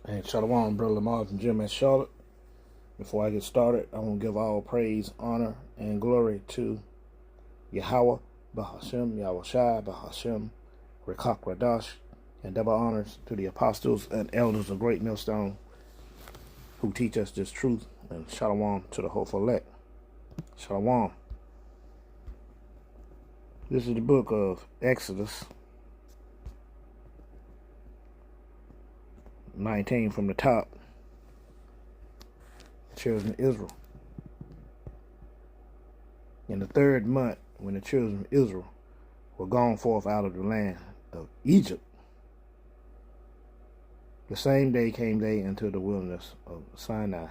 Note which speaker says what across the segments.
Speaker 1: And Shalom, Brother Lamar from Jim and Charlotte. Before I get started, I want to give all praise, honor, and glory to Yahweh, Bahashem, Yahweh Shai, Bahashem, Rekak Radash, and double honors to the apostles and elders of Great Millstone who teach us this truth, and Shalom to the hopeful elect. Shalom. This is the book of Exodus 19 from the top. Children of Israel. In the third month, when the children of Israel were gone forth out of the land of Egypt, the same day came they into the wilderness of Sinai.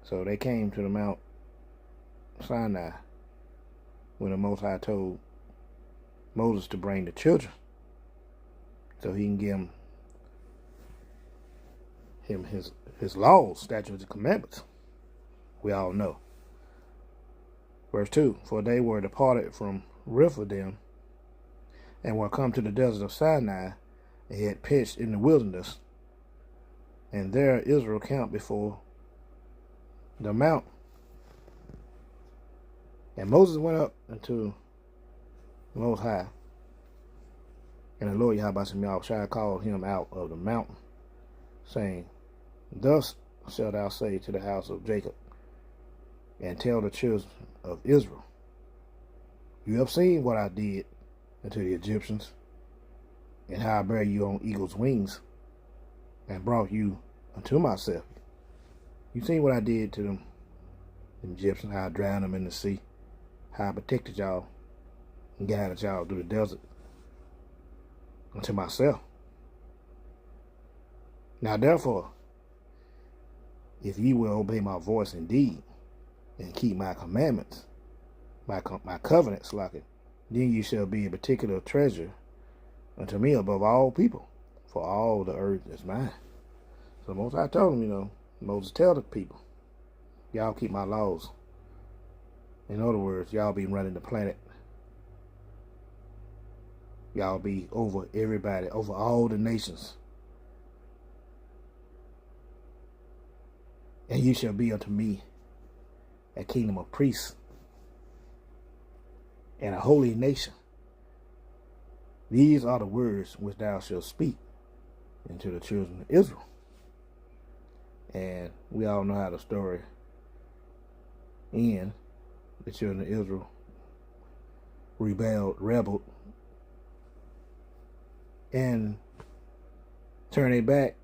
Speaker 1: So they came to the Mount Sinai when the Most High told Moses to bring the children so he can give him his laws, statutes, and commandments. We all know. Verse 2, for they were departed from Rephidim and were come to the desert of Sinai and had pitched in the wilderness. And there Israel camped before the mount. And Moses went up unto the Most High, and the Lord Yahweh Shai called him out of the mountain, saying, thus shalt thou say to the house of Jacob, and tell the children of Israel, you have seen what I did unto the Egyptians, and how I bare you on eagle's wings, and brought you unto myself. You seen what I did to them Egyptians, how I drowned them in the sea, how I protected y'all and guided y'all through the desert unto myself. Now therefore, if ye will obey my voice indeed, and keep my commandments, my covenants, like it, then you shall be a particular treasure unto me above all people, for all the earth is mine. So Most I told him, Moses tell the people, y'all keep my laws. In other words, y'all be running the planet. Y'all be over everybody, over all the nations. And you shall be unto me a kingdom of priests and a holy nation. These are the words which thou shalt speak unto the children of Israel. And we all know how the story ends. The children of Israel rebelled, and turned their back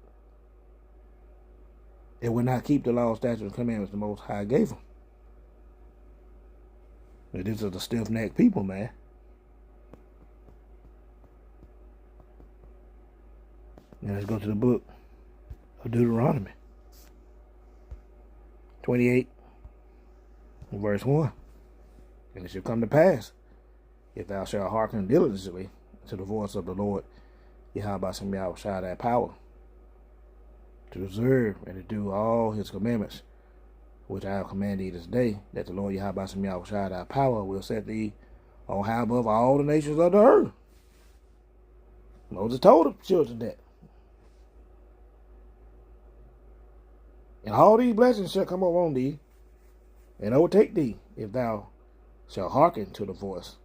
Speaker 1: and would not keep the law, statutes, and commandments the Most High gave them. But this is the stiff-necked people, man. Now let's go to the book of Deuteronomy 28, verse 1. And it shall come to pass, if thou shalt hearken diligently to the voice of the Lord, Yahweh Shai thy power, to observe and to do all his commandments, which I have commanded thee this day, that the Lord Yahweh Shai thy power will set thee on high above all the nations of the earth. Moses told the children that. And all these blessings shall come upon thee and overtake thee, if thou shalt hearken to the voice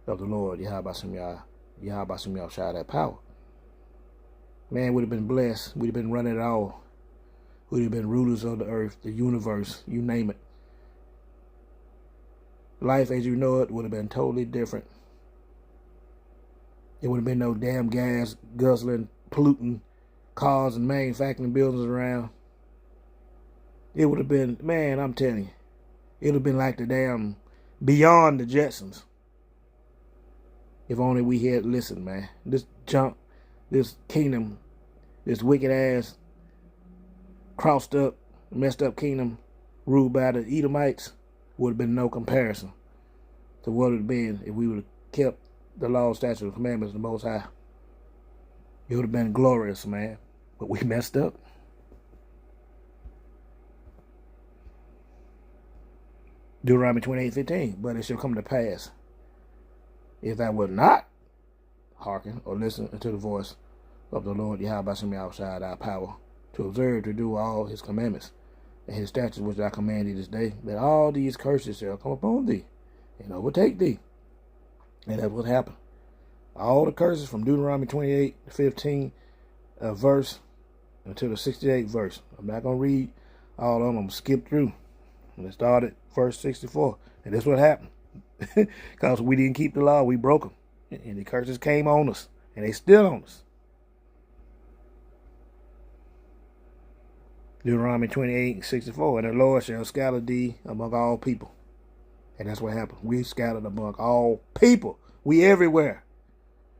Speaker 1: of the Lord Yahweh Shai thy power. Man would have been blessed. We'd have been running it all. We'd have been rulers of the earth, the universe, you name it. Life as you know it would have been totally different. There would have been no damn gas, guzzling, polluting cars and manufacturing buildings around. It would have been, man, I'm telling you, it would have been like the damn Beyond the Jetsons. If only we had listened, man. This junk, this kingdom, this wicked ass, crossed up, messed up kingdom ruled by the Edomites would have been no comparison to what it would have been if we would have kept the law, statutes, and commandments of the Most High. It would have been glorious, man. But we messed up. Deuteronomy 28:15. But it shall come to pass, if thou wilt not hearken or listen unto the voice of the Lord Yahweh Shem outside our power, to observe to do all his commandments and his statutes which I command thee this day, that all these curses shall come upon thee and overtake thee. And that's what happened. All the curses from Deuteronomy 28 to 15 verse until the 68th verse. I'm not going to read all of them. I'm going to skip through. And it started verse 64. And that's what happened. Because we didn't keep the law. We broke them. And the curses came on us. And they still on us. Deuteronomy 28:64. And the Lord shall scatter thee among all people. And that's what happened. We scattered among all people. We everywhere.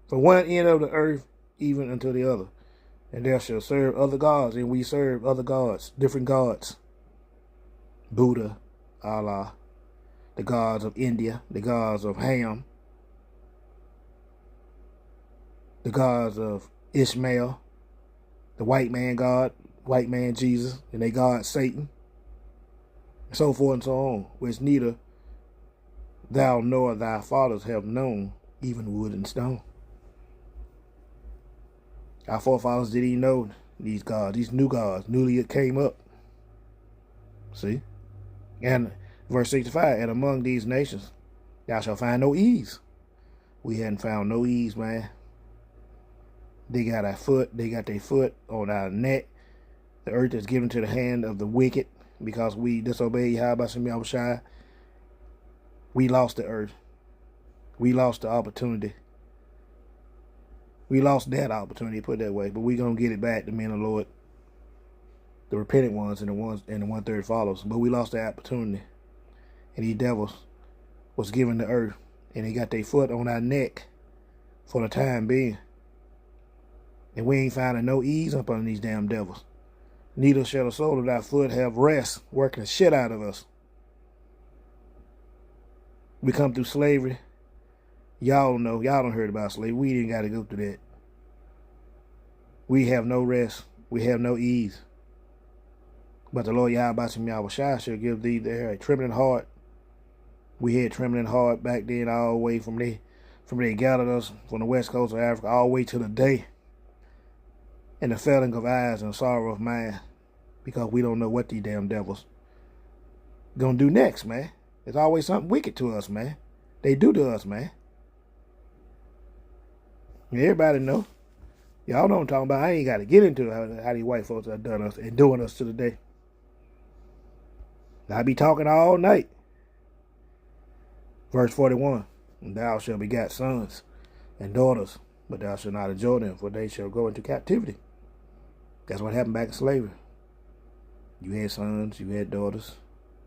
Speaker 1: From one end of the earth even unto the other. And thou shalt serve other gods. And we serve other gods. Different gods. Buddha, Allah, the gods of India, the gods of Ham, the gods of Ishmael, the white man God, white man Jesus, and they God Satan, and so forth and so on, which neither thou nor thy fathers have known, even wood and stone. Our forefathers didn't even know these gods, these new gods, newly it came up. See? And verse 65, and among these nations thou shalt find no ease. We hadn't found no ease, man. They got their foot on our neck. The earth is given to the hand of the wicked because we disobeyed Yahweh Shem Yahushua. We lost the earth. We lost the opportunity. We lost that opportunity, put it that way. But we're going to get it back, the men of the Lord. The repentant ones and the 1/3 followers. But we lost the opportunity. And these devils was given the earth. And they got their foot on our neck for the time being. And we ain't finding no ease up on these damn devils. Neither shall the sole of thy foot have rest, working the shit out of us. We come through slavery. Y'all know, y'all done heard about slavery. We didn't got to go through that. We have no rest. We have no ease. But the Lord Yahweh Shem Yahushua shall give thee there a trembling heart. We had trembling heart back then all the way from they gathered us from the west coast of Africa all the way to the day. And the failing of eyes and sorrow of mind. Because we don't know what these damn devils gonna do next, man. There's always something wicked to us, man. They do to us, man. And everybody know. Y'all know what I'm talking about. I ain't got to get into how these white folks have done us and doing us to the day. I be talking all night. Verse 41. And thou shalt begat sons and daughters, but thou shalt not enjoy them, for they shall go into captivity. That's what happened back in slavery. You had sons, you had daughters.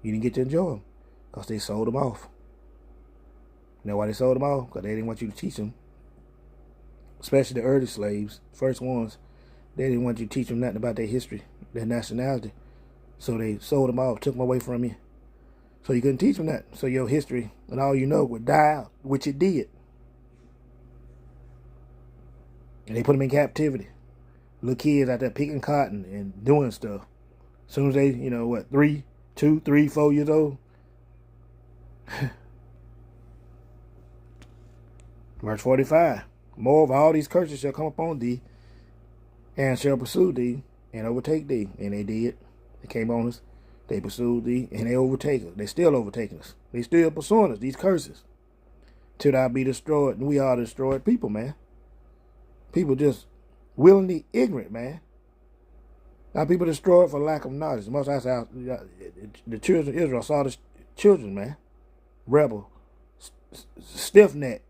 Speaker 1: You didn't get to enjoy them because they sold them off. You know why they sold them off? Because they didn't want you to teach them. Especially the early slaves, first ones. They didn't want you to teach them nothing about their history, their nationality. So they sold them off, took them away from you. So you couldn't teach them that. So your history and all you know would die out, which it did. And they put them in captivity. Little kids out there picking cotton and doing stuff. As soon as they, 2, 3, 4 years old. Verse 45. Moreover, all these curses shall come upon thee, and shall pursue thee, and overtake thee. And they did. They came on us. They pursued thee, and they overtake us. They still overtaking us. They still pursuing us, these curses. Till thou be destroyed. And we are destroyed people, man. People just willingly ignorant, man. Now people destroyed for lack of knowledge. The Most High said, the children of Israel saw the children, man. Rebel. Stiff-necked.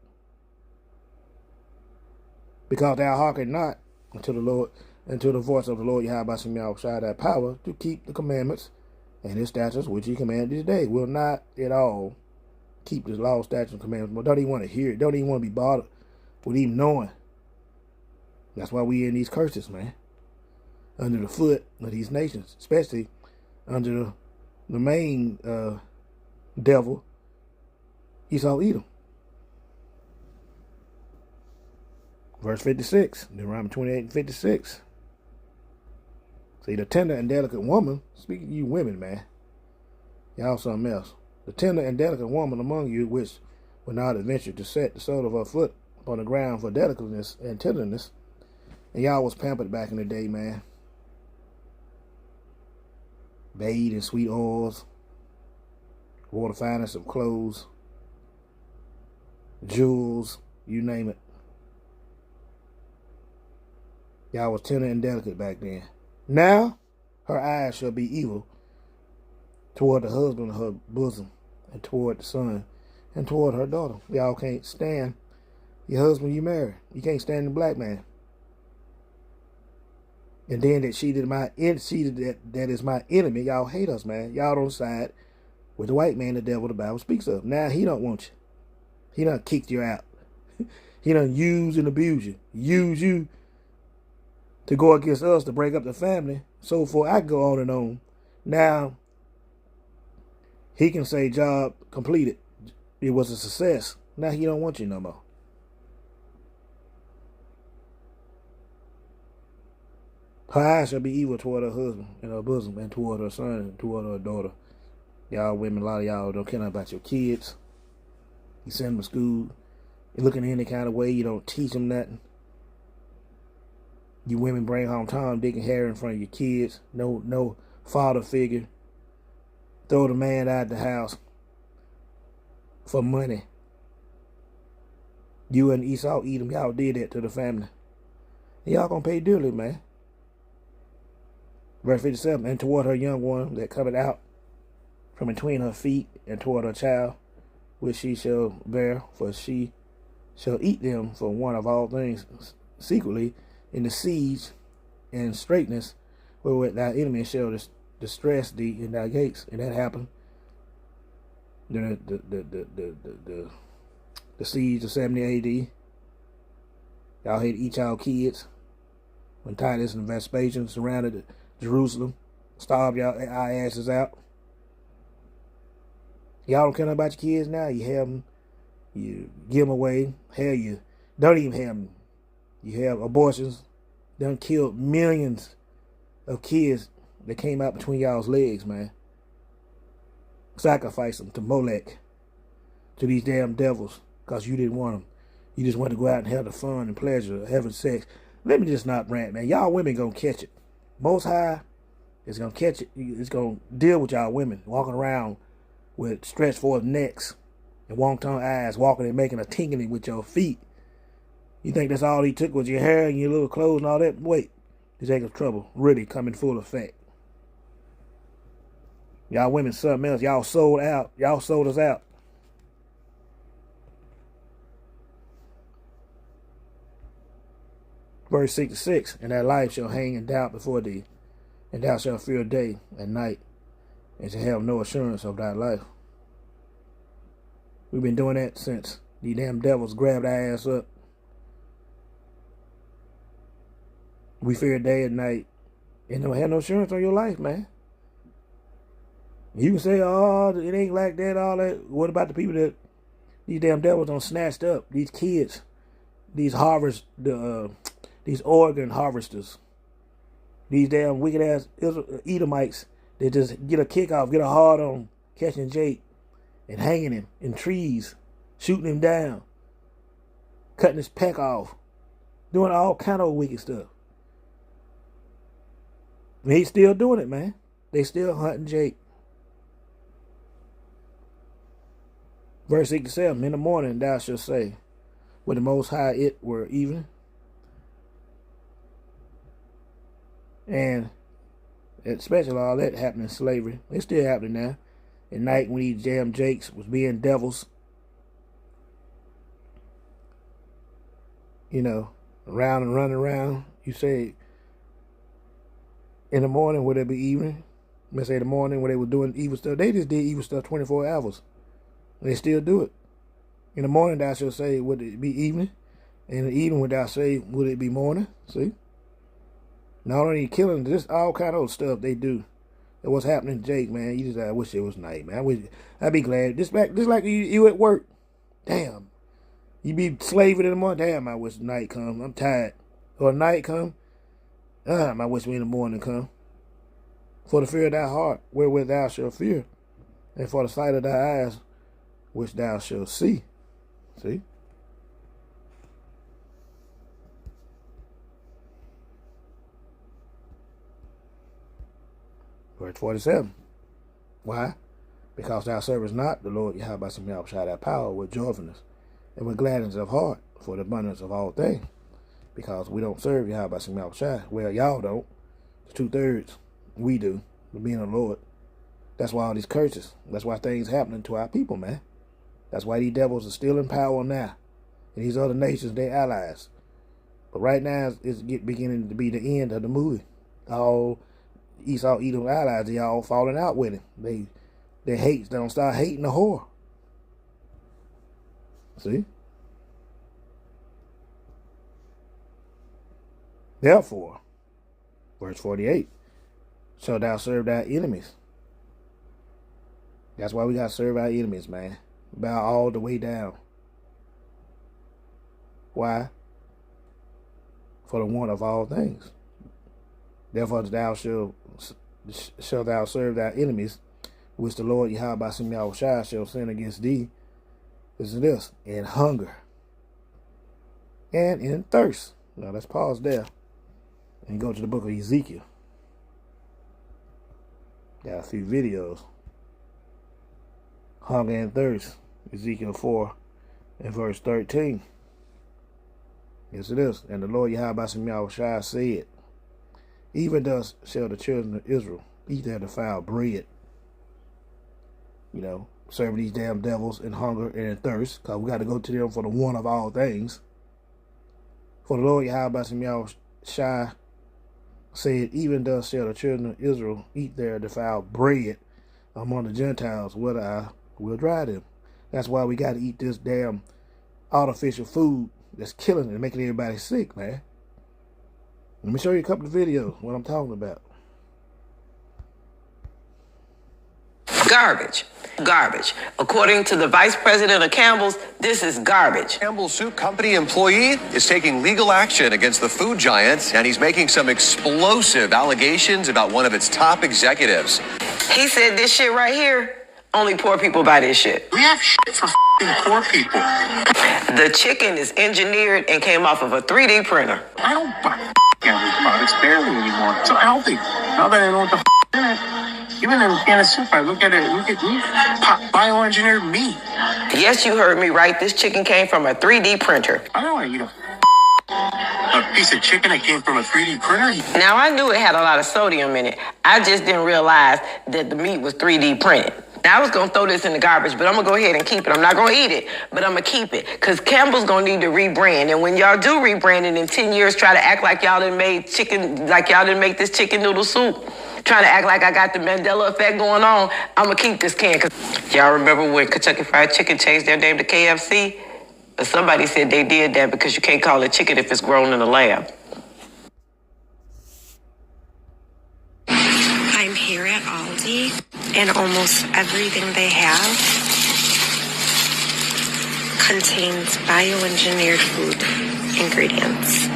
Speaker 1: Because thou hearken not unto the Lord, unto the voice of the Lord Yahweh Shem Yahushua, thy power to keep the commandments and his statutes which he commanded this day. Will not at all keep the law, statutes, and commandments, but don't even want to hear it. Don't even want to be bothered with even knowing. That's why we in these curses, man. Under the foot of these nations, especially under the main devil, Esau Edom. Verse 56, Deuteronomy 28:56. See, the tender and delicate woman, speaking to you women, man. Y'all something else. The tender and delicate woman among you, which will not adventure to set the sole of her foot upon the ground for delicateness and tenderness, And y'all was pampered back in the day, man. Bathed in sweet oils, wore the finest of clothes, jewels, you name it. Y'all was tender and delicate back then. Now, her eyes shall be evil toward the husband of her bosom, and toward the son, and toward her daughter. Y'all can't stand your husband you marry. You can't stand the black man. And then that that is my enemy. Y'all hate us, man. Y'all don't side with the white man, the devil, the Bible speaks of. Now he don't want you. He done kicked you out. He done use and abuse you. Use you to go against us to break up the family. So forth. I go on and on. Now he can say job completed. It was a success. Now he don't want you no more. Her eyes shall be evil toward her husband and her bosom, and toward her son and toward her daughter. Y'all women, a lot of y'all don't care about your kids. You send them to school. You looking any kind of way. You don't teach them nothing. You women bring home Tom, Dick, and Harry in front of your kids. No father figure. Throw the man out the house for money. You and Esau Edom, y'all did that to the family. And y'all gonna pay dearly, man. Verse 57, and toward her young one that cometh out from between her feet, and toward her child, which she shall bear, for she shall eat them for one of all things secretly in the siege and straitness wherewith thy enemy shall distress thee in thy gates. And that happened during the siege of 70 AD. Y'all had to eat y'all kids when Titus and Vespasian surrounded Jerusalem, starved y'all our asses out. Y'all don't care about your kids now. You have them, you give them away. Hell, you don't even have them. You have abortions. Done killed millions of kids that came out between y'all's legs, man. Sacrifice them to Molech, to these damn devils, because you didn't want them. You just want to go out and have the fun and pleasure of having sex. Let me just not rant, man. Y'all women gonna catch it. Most High is gonna catch it. It's gonna deal with y'all women walking around with stretched forth necks and wonton eyes, walking and making a tinkling with your feet. You think that's all he took was your hair and your little clothes and all that? Wait, this ain't trouble really coming full effect. Y'all women something else. Y'all sold out. Y'all sold us out. Verse 66, and thy life shall hang in doubt before thee, and thou shalt fear day and night, and shall have no assurance of thy life. We've been doing that since these damn devils grabbed our ass up. We fear day and night, and don't have no assurance on your life, man. You can say, oh, it ain't like that, all that. What about the people that these damn devils done snatched up? These kids, these these organ harvesters, these damn wicked ass Edomites that just get a kick off, get a hard on catching Jake and hanging him in trees, shooting him down, cutting his peck off, doing all kind of wicked stuff. And he's still doing it, man. They still hunting Jake. Verse 67, in the morning thou shalt say, with the Most High it were evening. And especially all that happened in slavery. It's still happening now. At night when these damn Jakes was being devils, you know, around and running around. You say in the morning, would it be evening? Let's say the morning when they were doing evil stuff. They just did evil stuff 24 hours. They still do it. In the morning thou shalt say, would it be evening? And in the evening would thou say, would it be morning? See? Not only killing, just all kind of stuff they do. And what's happening to Jake, man, you just, I wish it was night, man. I'd be glad. Just like you at work. Damn. You be slaving in the morning. Damn, I wish night come. I'm tired. Or night come. I wish we in the morning come. For the fear of thy heart, wherewith thou shalt fear. And for the sight of thy eyes, which thou shalt see. See? Verse 47. Why? Because thou servest not the Lord Yahweh Shai thy power with joyfulness and with gladness of heart for the abundance of all things. Because we don't serve Yahweh Shai. Well, y'all don't. 2/3 we do, being the Lord. That's why all these curses. That's why things happening to our people, man. That's why these devils are still in power now. And these other nations, they allies. But right now, it's beginning to be the end of the movie. All Esau, Edom allies, they all falling out with him. They don't start hating the whore. See? Therefore, verse 48, shalt thou serve thy enemies. That's why we got to serve our enemies, man. Bow all the way down. Why? For the want of all things. Therefore thou shalt thou serve thy enemies, which the Lord Yahweh Shai shall send against thee. Listen to this. In hunger and in thirst. Now let's pause there and go to the book of Ezekiel. Got a few videos. Hunger and thirst. Ezekiel 4 and verse 13. Yes, it is. And the Lord Yahweh Shai said, even thus shall the children of Israel eat their defiled bread. You know, serving these damn devils in hunger and in thirst, because we got to go to them for the one of all things. For the Lord Yahweh Shai said, even thus shall the children of Israel eat their defiled bread among the Gentiles, whether I will dry them. That's why we got to eat this damn artificial food that's killing it and making everybody sick, man. Let me show you a couple of videos, what I'm talking about.
Speaker 2: Garbage. Garbage. According to the vice president of Campbell's, this is garbage.
Speaker 3: Campbell's Soup Company employee is taking legal action against the food giant, and he's making some explosive allegations about one of its top executives.
Speaker 2: He said this shit right here, only poor people buy this shit.
Speaker 4: We have shit for poor people.
Speaker 2: The chicken is engineered and came off of a 3D printer.
Speaker 4: I don't buy Campbell's products barely anymore. It's so healthy. Now that I know what the in it. Even in a can of soup, I look at bioengineered meat.
Speaker 2: Yes, you heard me right. This chicken came from a 3D printer.
Speaker 4: I don't want to eat a piece of chicken that came from a 3D printer.
Speaker 2: Now, I knew it had a lot of sodium in it. I just didn't realize that the meat was 3D printed. Now, I was going to throw this in the garbage, but I'm going to go ahead and keep it. I'm not going to eat it, but I'm going to keep it. Because Campbell's going to need to rebrand. And when y'all do rebrand it in 10 years, try to act like y'all didn't make chicken, like y'all didn't make this chicken noodle soup, trying to act like I got the Mandela effect going on, I'm going to keep this can. Cause y'all remember when Kentucky Fried Chicken changed their name to KFC? But somebody said they did that because you can't call it chicken if it's grown in a lab.
Speaker 5: I'm here at Aldi, and almost everything they have contains bioengineered food ingredients.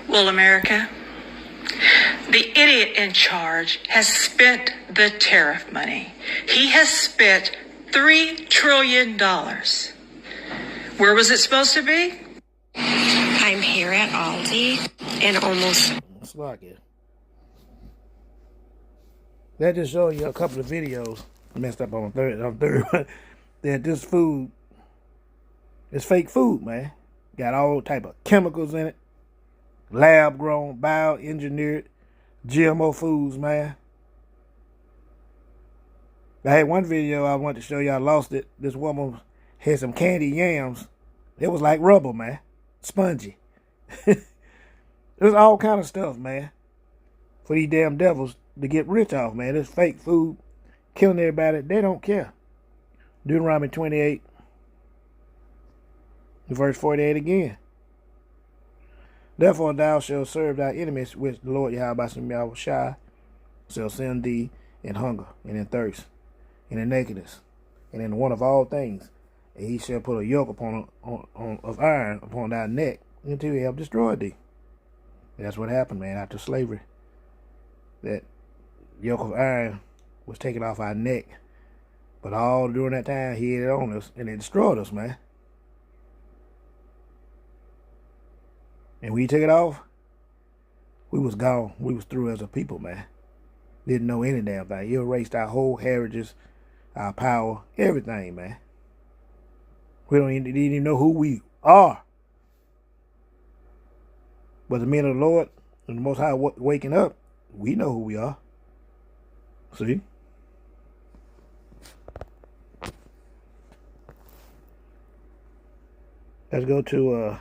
Speaker 6: Well, America, the idiot in charge has spent the tariff money. He has spent $3 trillion. Where was it supposed to be?
Speaker 5: I'm here at Aldi, and almost...
Speaker 1: It's like it. That just shows you a couple of videos. I messed up on third one. That this food is fake food, man. Got all type of chemicals in it. Lab grown, bioengineered, GMO foods, man. I had one video I wanted to show you. I lost it. This woman had some candy yams. It was like rubber, man. Spongy. There's all kind of stuff, man, for these damn devils to get rich off, man. This fake food, killing everybody. They don't care. Deuteronomy 28, verse 48 again. Therefore thou shalt serve thy enemies, which the Lord Yahweh Shai shall send thee in hunger, and in thirst, and in nakedness, and in want of all things. And he shall put a yoke of iron upon thy neck until he have destroyed thee. And that's what happened, man, after slavery. That yoke of iron was taken off our neck. But all during that time, he had it on us, and it destroyed us, man. And when he took it off, we was gone. We was through as a people, man. Didn't know any damn thing. He erased our whole heritages, our power, everything, man. We didn't even know who we are. But the men of the Lord and the Most High waking up, we know who we are. See? Let's go to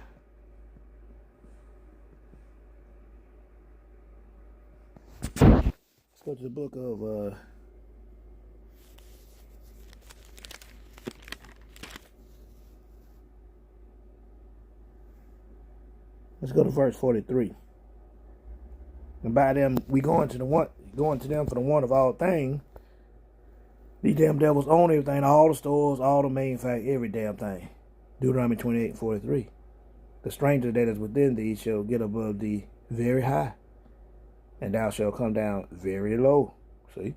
Speaker 1: the book of let's go to verse 43. And by them we going to them for the want of all things. These damn devils own everything, all the stores, all the manufacturing, every damn thing. Deuteronomy 28:43. The stranger that is within thee shall get above thee very high, and thou shalt come down very low. See?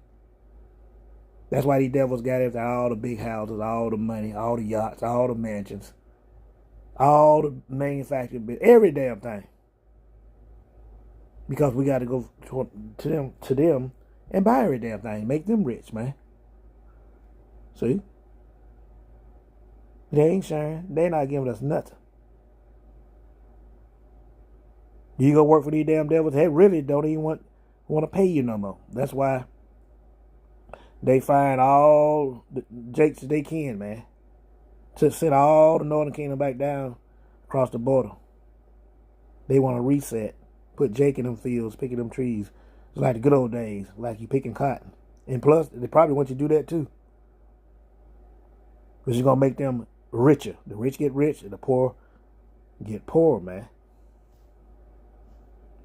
Speaker 1: That's why these devils got everything, all the big houses, all the money, all the yachts, all the mansions, all the manufacturing, every damn thing. Because we got to go to them and buy every damn thing, make them rich, man. See? They ain't sharing. They not giving us nothing. You go work for these damn devils, they really don't even want to pay you no more. That's why they find all the jakes that they can, man, to send all the Northern Kingdom back down across the border. They want to reset, put Jake in them fields, picking them trees. It's like the good old days, like you picking cotton. And plus, they probably want you to do that too. Because you're going to make them richer. The rich get rich and the poor get poor, man.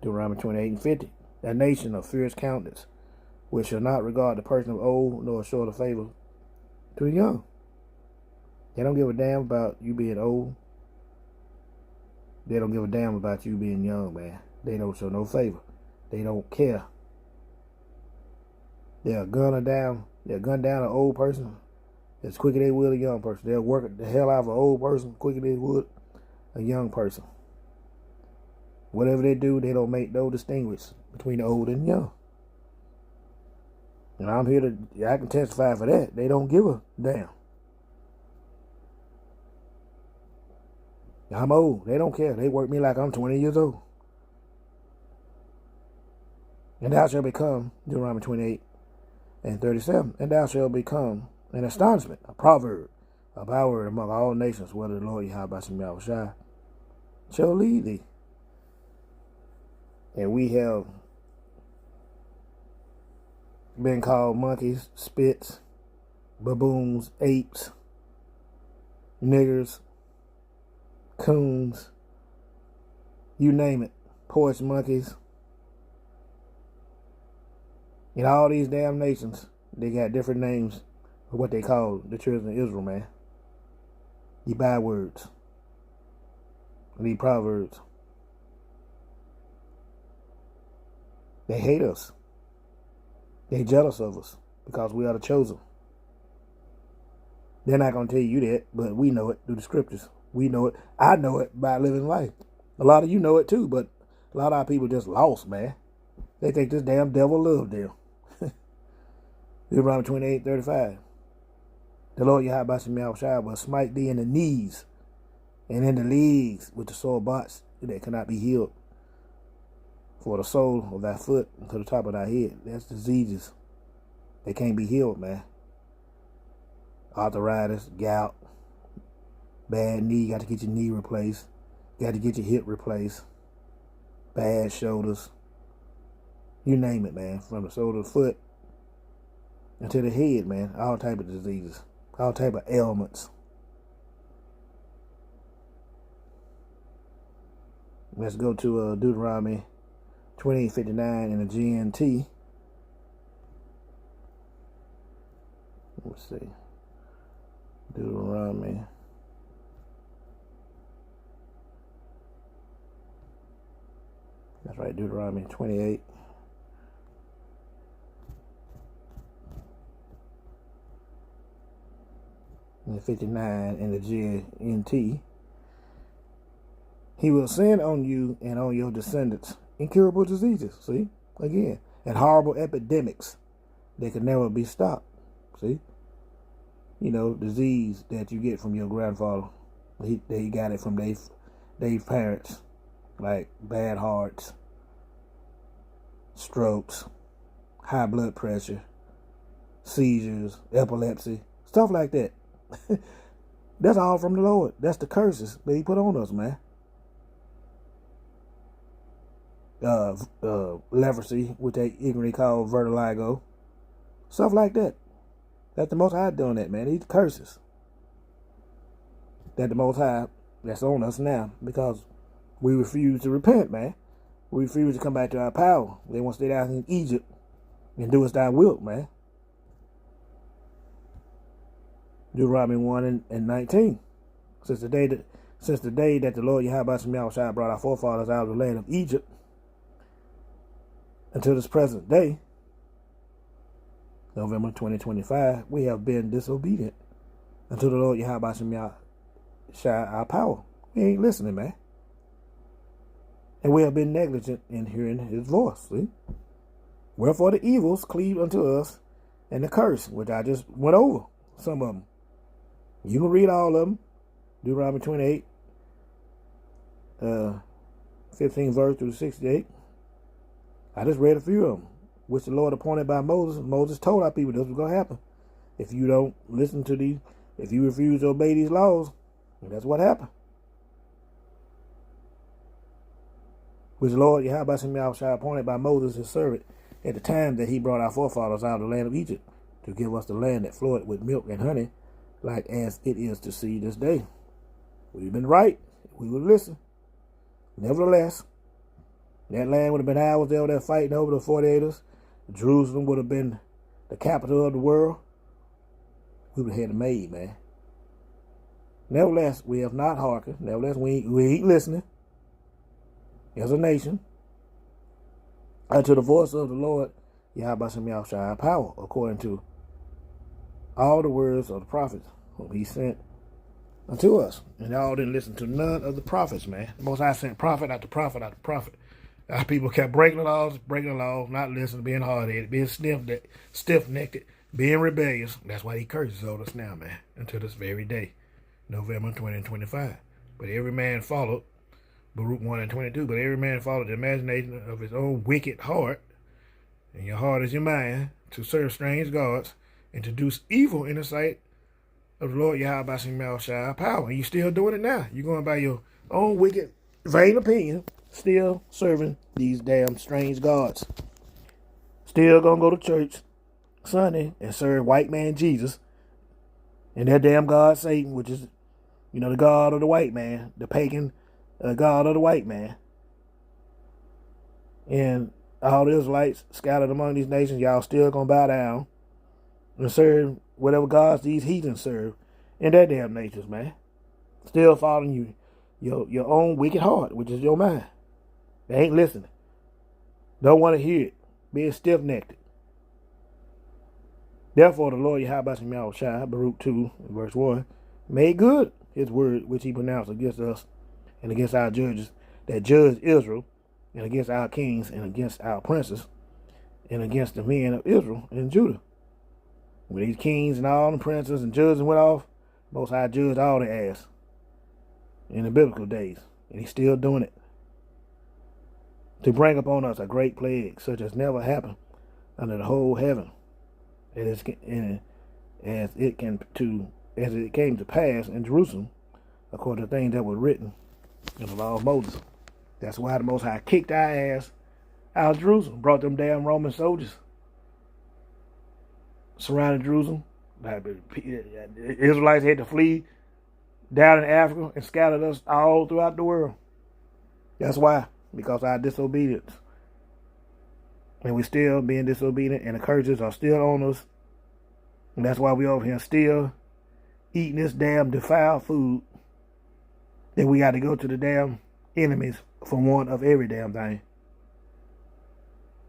Speaker 1: Deuteronomy 28:50. That nation of fierce countenance, which shall not regard the person of old, nor show the favor to the young. They don't give a damn about you being old. They don't give a damn about you being young, man. They don't show no favor. They don't care. They'll gun down an old person as quick as they would a young person. They'll work the hell out of an old person quicker than they would a young person. Whatever they do, they don't make no distinguish between the old and young. And I can testify for that. They don't give a damn. I'm old. They don't care. They work me like I'm 20 years old. And thou shalt become, Deuteronomy 28:37, and thou shalt become an astonishment, a proverb, a byword among all nations, whether the Lord Yahweh Shai shall lead thee. And we have been called monkeys, spits, baboons, apes, niggers, coons, you name it, porch monkeys. In all these damn nations, they got different names of what they call the children of Israel, man. These bywords, these proverbs. They hate us. They jealous of us because we are the chosen. They're not going to tell you that, but we know it through the scriptures. We know it. I know it by living life. A lot of you know it too, but a lot of our people just lost, man. They think this damn devil loved them. Deuteronomy 28:35. The Lord Yahweh will smite thee in the knees and in the legs with the sore bots that cannot be healed. For the sole of thy foot to the top of thy head. That's diseases. They can't be healed, man. Arthritis, gout, bad knee. Got to get your knee replaced. Got to get your hip replaced. Bad shoulders. You name it, man. From the sole of the foot until the head, man. All type of diseases. All type of ailments. Let's go to Deuteronomy 28:59 in the GNT. Let's see. Deuteronomy. That's right, Deuteronomy 28. And 59 in the GNT. He will send on you and on your descendants incurable diseases, see? Again, and horrible epidemics that can never be stopped, see? You know, disease that you get from your grandfather. They got it from their parents, like bad hearts, strokes, high blood pressure, seizures, epilepsy, stuff like that. That's all from the Lord. That's the curses that he put on us, man. Leprosy, which they ignorantly call vertigo, stuff like that. That's the Most High doing that, man. These curses that the Most High that's on us now because we refuse to repent, man. We refuse to come back to our power. They want to stay down in Egypt and do as thy will, man. Deuteronomy 1 and 19. Since the day that the Lord Yahweh Shai brought our forefathers out of the land of Egypt until this present day, November 2025, we have been disobedient unto the Lord Yahweh Shai our power. We ain't listening, man. And we have been negligent in hearing his voice. See? Wherefore the evils cleave unto us, and the curse, which I just went over, some of them. You can read all of them. Deuteronomy 28, 15 verse through 68. I just read a few of them, which the Lord appointed by Moses. Moses told our people this was going to happen. If you don't listen to these, if you refuse to obey these laws, that's what happened. Which the Lord Yahweh Shai appointed by Moses, his servant, at the time that he brought our forefathers out of the land of Egypt, to give us the land that flowed with milk and honey, like as it is to see this day. We've been right. We would listen. Nevertheless, that land would have been ours. They were there fighting over the 48ers. Jerusalem would have been the capital of the world. We would have had it made, man. Nevertheless, we have not hearkened. Nevertheless, we ain't listening as a nation unto the voice of the Lord Yahweh Shai power, according to all the words of the prophets whom he sent unto us. And y'all didn't listen to none of the prophets, man. The Most High sent prophet after prophet after prophet. Our people kept breaking the laws, not listening, being hard-headed, being stiff-necked, being rebellious. That's why he curses on us now, man, until this very day, November 2025. But every man followed, Baruch 1 and 22, but every man followed the imagination of his own wicked heart, and your heart is your mind, to serve strange gods, and to do evil in the sight of the Lord Yahweh Shai power. And you're still doing it now. You're going by your own wicked, vain opinion, still serving these damn strange gods. Still gonna go to church Sunday and serve white man Jesus and that damn god Satan, which is, you know, the god of the white man, the pagan god of the white man. And all the Israelites scattered among these nations, y'all still gonna bow down and serve whatever gods these heathens serve in their damn natures, man. Still following your own wicked heart, which is your mind. They ain't listening. Don't want to hear it. Being stiff-necked. Therefore, the Lord Yahweh Shai, Baruch 2, verse 1, made good his word which he pronounced against us and against our judges that judged Israel, and against our kings and against our princes, and against the men of Israel and Judah. When these kings and all the princes and judges went off, Most High judged all their ass in the biblical days, and he's still doing it, to bring upon us a great plague such as never happened under the whole heaven, as it came to pass in Jerusalem, according to things that were written in the law of Moses. That's why the Most High kicked our ass out of Jerusalem, brought them damn Roman soldiers, surrounded Jerusalem. Israelites had to flee down in Africa and scattered us all throughout the world. That's why, because of our disobedience. And we're still being disobedient, and the curses are still on us And that's why we over here still eating this damn defiled food. Then we got to go to the damn enemies for one of every damn thing.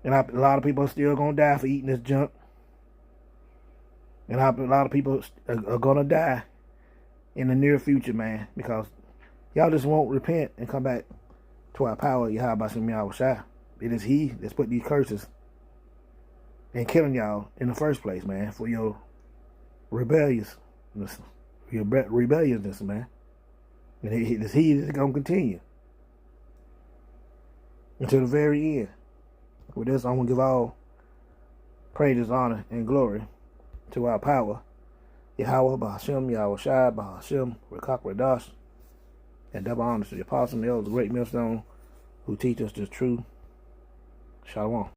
Speaker 1: And a lot of people are still going to die for eating this junk. And a lot of people are going to die in the near future, man. Because y'all just won't repent and come back to our power, Yahweh Shem Yahushua. It is He that's put these curses and killing y'all in the first place, man, for your rebelliousness, man. And it is He that's going to continue until the very end. With this, I'm going to give all praises, honor, and glory to our power, Yahweh, Bahashem, Yahushua, Bahashem, Rekak Radash, and double honors to the apostle and the elders, the great millstone, who teach us the truth. Shalom.